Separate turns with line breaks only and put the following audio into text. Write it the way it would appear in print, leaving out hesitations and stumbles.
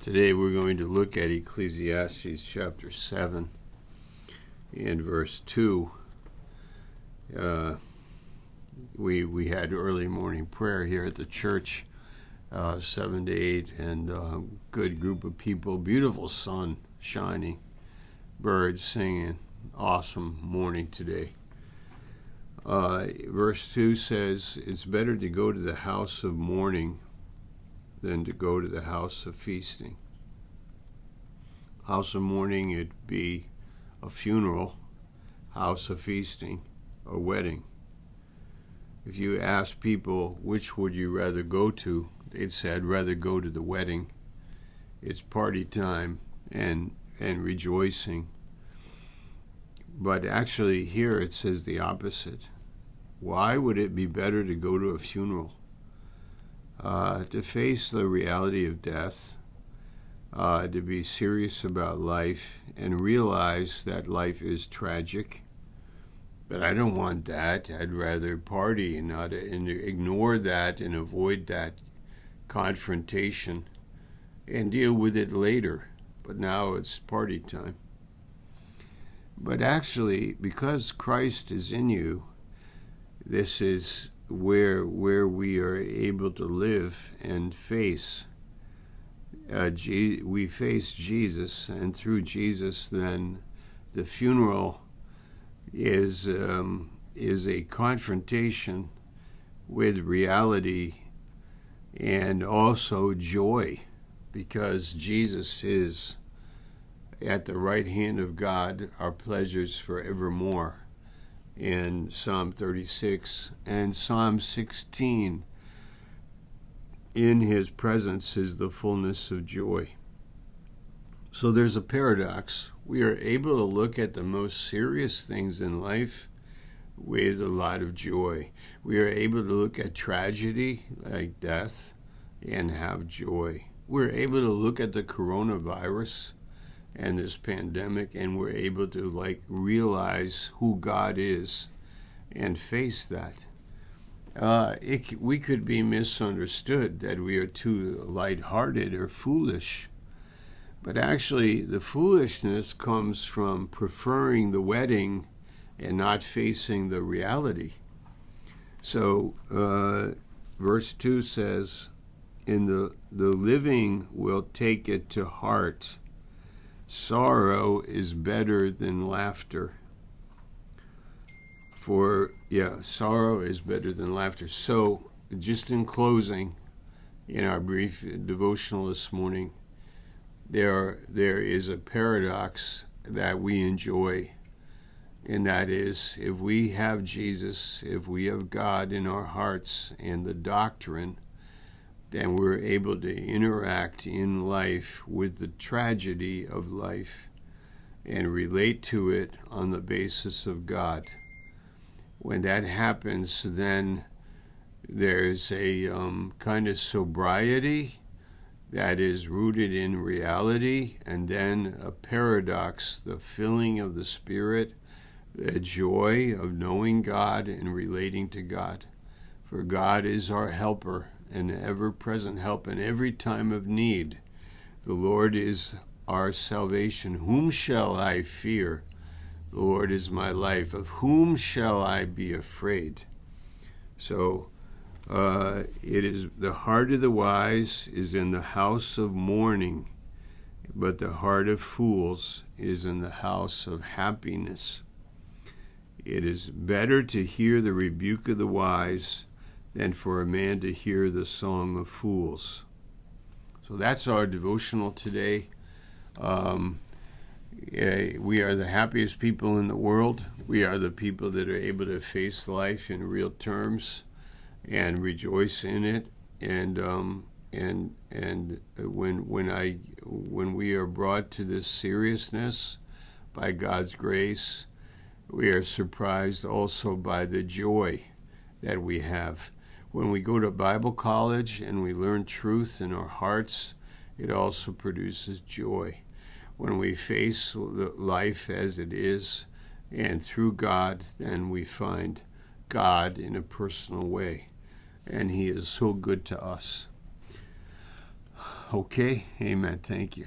Today we're going to look at Ecclesiastes chapter 7 and verse 2. We had early morning prayer here at the church, 7 to 8, and good group of people, beautiful sun shining, birds singing, awesome morning today. Verse 2 says, it's better to go to the house of mourning than to go to the house of feasting. House of mourning, it'd be a funeral. House of feasting, a wedding. If you ask people which would you rather go to, they'd say, I'd rather go to the wedding. It's party time and rejoicing. But actually here it says the opposite. Why would it be better to go to a funeral? To face the reality of death, to be serious about life and realize that life is tragic. But I don't want that. I'd rather party and ignore that and avoid that confrontation and deal with it later. But now it's party time. But actually, because Christ is in you, this is where we are able to live and face. We face Jesus, and through Jesus, then the funeral is a confrontation with reality and also joy, because Jesus is at the right hand of God, our pleasures forevermore. In Psalm 36 and Psalm 16, in his presence is the fullness of joy. So there's a paradox. We are able to look at the most serious things in life with a lot of joy. We are able to look at tragedy like death and have joy. We're able to look at the coronavirus and this pandemic, and we're able to realize who God is and face that. We could be misunderstood that we are too lighthearted or foolish, but actually the foolishness comes from preferring the wedding and not facing the reality. So verse 2 says, "And the living will take it to heart. Sorrow is better than laughter." Sorrow is better than laughter. So, just in closing, in our brief devotional this morning, there is a paradox that we enjoy, and that is, if we have Jesus, if we have God in our hearts and the doctrine, then we're able to interact in life with the tragedy of life and relate to it on the basis of God. When that happens, then there's a kind of sobriety that is rooted in reality, and then a paradox, the filling of the Spirit, the joy of knowing God and relating to God. For God is our helper, an ever-present help in every time of need. The Lord is our salvation. Whom shall I fear? The Lord is my life. Of whom shall I be afraid? So it is the heart of the wise is in the house of mourning, but the heart of fools is in the house of happiness. It is better to hear the rebuke of the wise than for a man to hear the song of fools. So that's our devotional today. We are the happiest people in the world. We are the people that are able to face life in real terms and rejoice in it. And when we are brought to this seriousness by God's grace, we are surprised also by the joy that we have. When we go to Bible college and we learn truth in our hearts, it also produces joy. When we face life as it is and through God, then we find God in a personal way. And He is so good to us. Okay, amen. Thank you.